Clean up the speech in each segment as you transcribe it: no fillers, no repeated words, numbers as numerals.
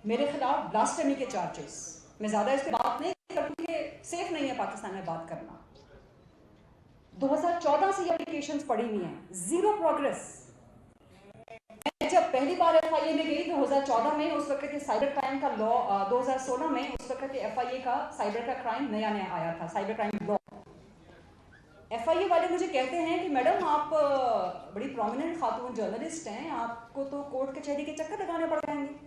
میرے خلاف بلاسفیمی کے چارجز. میں زیادہ اس پہ بات نہیں کروں کہ سیف نہیں ہے پاکستان میں بات کرنا. 2014 سے یہ اپلیکیشنز پڑی ہوئی ہیں, زیرو پروگریس. میں جب پہلی بار ایف آئی اے میں گئی 2014 میں, اس وقت سائبر کرائم کا لا 2016 میں, اس وقت ایف آئی اے کا سائبر کا کرائم نیا آیا تھا, سائبر کرائم لا. ایف آئی اے والے مجھے کہتے ہیں کہ میڈم آپ بڑی پرومیننٹ خاتون جرنلسٹ ہیں, آپ کو تو کورٹ کچہری کے چکر لگانے پڑ جائیں گے,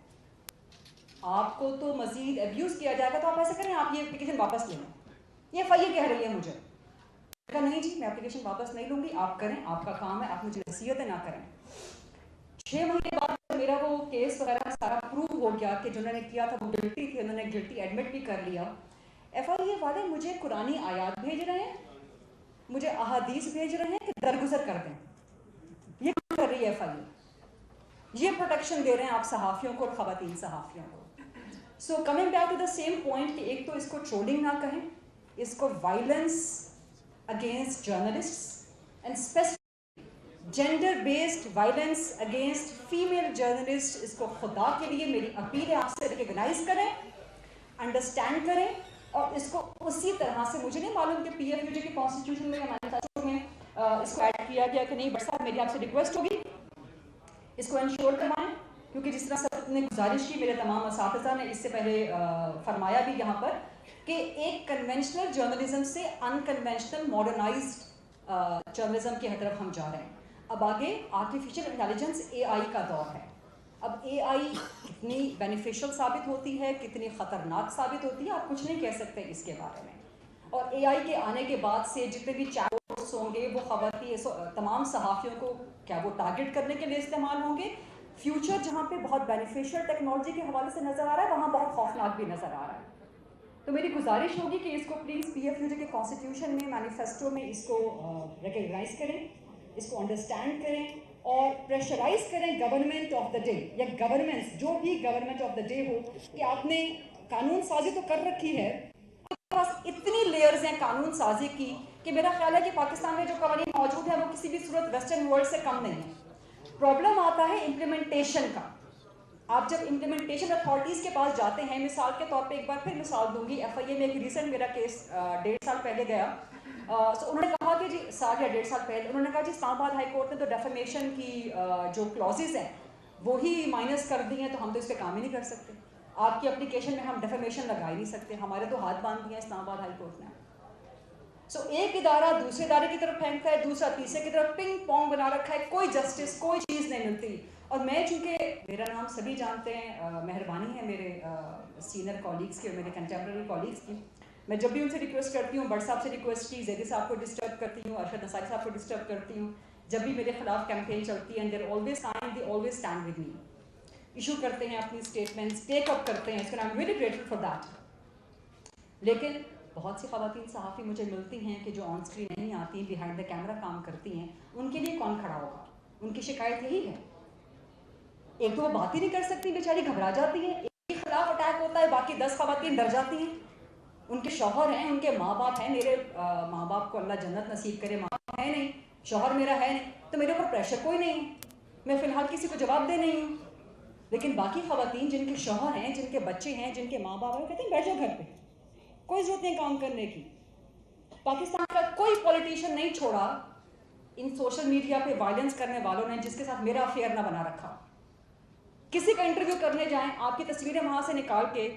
آپ کو تو مزید ابیوز کیا جائے گا, تو آپ ایسے کریں آپ یہ اپلیکیشن واپس لے لیں. یہ ایف آئی اے کہہ رہی ہے مجھے. کہا نہیں جی میں اپلیکیشن واپس نہیں لوں گی, آپ کریں, آپ کا کام ہے, آپ مجھے نصیحتیں نہ کریں. 6 مہینے بعد میرا وہ کیس وغیرہ سارا پروو ہو گیا کہ جنہوں نے کیا تھا وہ گلٹی تھے, انہوں نے گلٹی ایڈمٹ بھی کر لیا. ایف آئی اے والے مجھے قرآنی آیات بھیج رہے ہیں, مجھے احادیث بھیج رہے ہیں کہ درگزر کر دیں. یہ کر رہی ہے ایف آئی اے, یہ پروٹیکشن دے رہے ہیں آپ صحافیوں کو اور خواتین صحافیوں کو. So coming back to the same point کہ ایک تو اس کو ٹرولنگ نہ کہیں, اس کو violence against journalist and specific gender based violence against female journalist, اس کو خدا کے لیے میری اپیل ہے آپ سے ریکگنائز کریں, انڈرسٹینڈ کریں, اور اس کو اسی طرح سے, مجھے نہیں معلوم کہ پی ایف یو جی کے کانسٹیٹیوشن میں یا مینیفیسٹو میں اس کو ایڈ کیا گیا کہ نہیں, بٹ صاحب میری آپ سے ریکویسٹ ہوگی اس کو انشور کروائیں, کیونکہ جس طرح سب نے گزارش کی, میرے تمام اساتذہ نے اس سے پہلے فرمایا بھی یہاں پر, کہ ایک کنونشنل جرنلزم سے انکنونشنل ماڈرنائزڈ جرنلزم کی طرف ہم جا رہے ہیں. اب آگے آرٹیفیشل انٹیلیجنس اے آئی کا دور ہے. اب اے آئی کتنی بینیفیشل ثابت ہوتی ہے, کتنی خطرناک ثابت ہوتی ہے, آپ کچھ نہیں کہہ سکتے اس کے بارے میں. اور اے آئی کے آنے کے بعد سے جتنے بھی چیٹ باکس ہوں گے وہ خواتین تمام صحافیوں کو کیا وہ ٹارگٹ کرنے کے لیے استعمال ہوں گے. فیوچر جہاں پہ بہت بینیفیشل ٹیکنالوجی کے حوالے سے نظر آ رہا ہے, وہاں بہت خوفناک بھی نظر آ رہا ہے. تو میری گزارش ہوگی کہ اس کو پلیز پی ایف یو جی کے کانسٹیٹیوشن میں, مینیفیسٹو میں اس کو ریکگنائز کریں, اس کو انڈرسٹینڈ کریں, اور پریشرائز کریں گورنمنٹ آف دا ڈے یا گورنمنٹس, جو بھی گورنمنٹ آف دا ڈے ہو, کہ آپ نے قانون سازی تو کر رکھی ہے, پاس اتنی لیئرز ہیں قانون سازی کی کہ میرا خیال ہے کہ پاکستان میں جو قوانین موجود ہیں وہ کسی بھی صورت ویسٹرن ورلڈ سے کم نہیں ہے. پرابلم آتا ہے امپلیمنٹیشن کا. آپ جب امپلیمنٹیشن اتھارٹیز کے پاس جاتے ہیں, مثال کے طور پہ ایک بار پھر مثال دوں گی, ایف آئی اے میں ایک ریسنٹ میرا کیس 1.5 سال پہلے گیا. انہوں نے کہا کہ جی 1 یا 1.5 سال پہلے انہوں نے کہا جی اسلام آباد ہائی کورٹ نے تو ڈیفیمیشن کی جو کلازز ہیں وہی مائنس کر دی ہیں, تو ہم تو اس پہ کام ہی نہیں کر سکتے. آپ کی اپلیکیشن میں ہم ڈیفیمیشن لگا ہی نہیں سکتے, ہمارے تو ہاتھ باندھ دیے ہیں اسلام آباد ہائی کورٹ نے. سو ایک ادارہ دوسرے ادارے کی طرف پھینکتا ہے, دوسرا تیسرے کی طرف, پنگ پونگ بنا رکھا ہے, کوئی جسٹس کوئی چیز نہیں ملتی. اور میں چونکہ میرا نام سبھی جانتے ہیں, مہربانی ہے میرے سینئر کالیگس کی اور میرے کنٹمپرری کالیگس کی, میں جب بھی ان سے ریکویسٹ کرتی ہوں, بٹ صاحب سے ریکویسٹ کی, زیدی صاحب کو ڈسٹرب کرتی ہوں, ارشد نصاری صاحب کو ڈسٹرب کرتی ہوں, جب بھی میرے خلاف کیمپین چلتی ہے, they always stand with me, issue کرتے ہیں اپنی اسٹیٹمنٹس, ٹیک اپ کرتے ہیں, اس کو I am really grateful for that. لیکن بہت سی خواتین صحافی مجھے ملتی ہیں کہ جو آن اسکرین نہیں آتی, بیہائنڈ دا کیمرہ کام کرتی ہیں, ان کے لیے کون کھڑا ہوگا؟ ان کی شکایت یہی ہے. ایک تو وہ بات ہی نہیں کر سکتی, بیچاری گھبرا جاتی ہیں, ایک کے خلاف اٹیک ہوتا ہے, باقی 10 خواتین ڈر جاتی ہیں. ان کے شوہر ہیں, ان کے ماں باپ ہیں, میرے ماں باپ کو اللہ جنت نصیب کرے, ماں باپ ہے نہیں, شوہر میرا ہے نہیں, تو میرے اوپر پریشر کوئی نہیں ہے, میں فی الحال کسی کو جواب دے نہیں ہوں. لیکن باقی خواتین جن کے شوہر ہیں, جن کے بچے ہیں, جن کے ماں باپ ہیں, کہتے ہیں بیٹھ جاؤ گھر پہ, کوئی ضرورت نہیں کام کرنے کی. پاکستان کا کوئی پولیٹیشین نہیں چھوڑا ان سوشل میڈیا پہ وائلنس کرنے والوں نے جس کے ساتھ میرا افیئر نہ بنا رکھا. کسی کا انٹرویو کرنے جائیں, آپ کی تصویریں وہاں سے نکال کے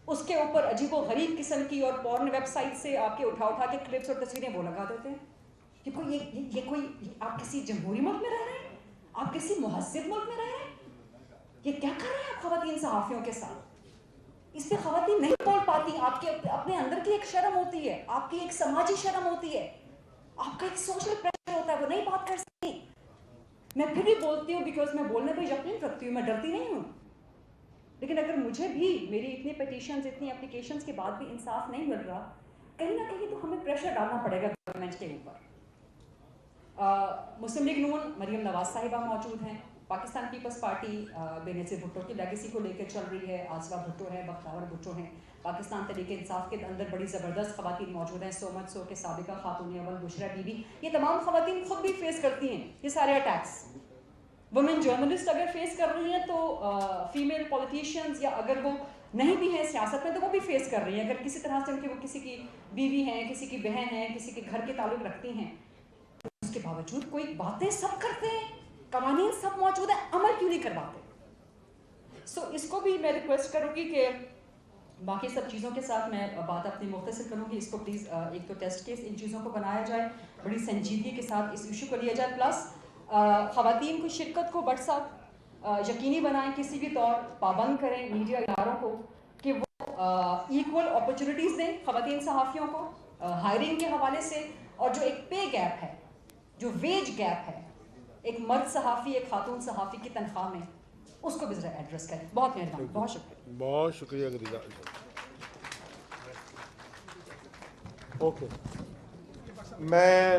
اس کے اوپر عجیب و غریب قسم کی اور پورن ویب سائٹ سے آپ کے اٹھا کے کلپس اور تصویریں وہ لگا دیتے ہیں. یہ کوئی آپ کسی جمہوری ملک میں رہ رہے ہیں, آپ کسی مہذب ملک میں رہ رہے ہیں, یہ کیا کر رہے ہیں آپ خواتین صحافیوں کے ساتھ؟ اس پہ خواتین نہیں بول پاتی. آپ کے اپنے اندر کی ایک شرم ہوتی ہے, آپ کی ایک سماجی شرم ہوتی ہے, آپ کا ایک سوشل پریشر ہوتا ہے, وہ نہیں بات کر سکتی. میں پھر بھی بولتی ہوں بیکاز میں بولنے پہ یقین رکھتی ہوں, میں ڈرتی نہیں ہوں. لیکن اگر مجھے بھی میری اتنی پٹیشنز, اتنی اپلیکیشنز کے بعد بھی انصاف نہیں مل رہا, کہیں نہ کہیں تو ہمیں پریشر ڈالنا پڑے گا گورنمنٹ کے اوپر. مسلم لیگ نون مریم نواز صاحبہ موجود ہیں, پاکستان پیپلز پارٹی بے نظیر بھٹو کی لیگیسی کو لے کے چل رہی ہے, آصفہ بھٹو ہے, بختیار بھٹو ہیں. پاکستان تحریک انصاف کے اندر بڑی زبردست خواتین موجود ہیں, سومت سو کے سابقہ خاتون اول بشرا بی بی. یہ تمام خواتین خود بھی فیس کرتی ہیں یہ سارے اٹیکس. وومن جرنلسٹ اگر فیس کر رہی ہیں تو فیمیل پولیٹیشینز یا اگر وہ نہیں بھی ہیں سیاست میں تو وہ بھی فیس کر رہی ہیں. اگر کسی طرح سے ان کی وہ کسی کی بیوی ہیں, کسی کی بہن ہے, کسی کے گھر کے تعلق رکھتی ہیں, اس کے باوجود کوئی باتیں سب کرتے ہیں, قوانین سب موجود ہیں, عمل کیوں نہیں کرواتے؟ سو اس کو بھی میں ریکویسٹ کروں گی کہ باقی سب چیزوں کے ساتھ میں بات اپنی مختصر کروں گی. اس کو پلیز ایک تو ٹیسٹ کیس ان چیزوں کو بنایا جائے, بڑی سنجیدگی کے ساتھ اس ایشو کو لیا جائے, پلس خواتین کی شرکت کو بٹ صاحب یقینی بنائیں, کسی بھی طور پابند کریں میڈیا اداروں کو کہ وہ ایکول اپرچونیٹیز دیں خواتین صحافیوں کو ہائرنگ کے حوالے سے, اور جو ایک پے گیپ ہے, جو ویج گیپ ہے ایک مرد صحافی ایک خاتون صحافی کی تنخواہ میں, اس کو بھی ذرا ایڈریس کریں. بہت مہربانی, بہت شکریہ. بہت شکریہ غریزہ. اوکے, میں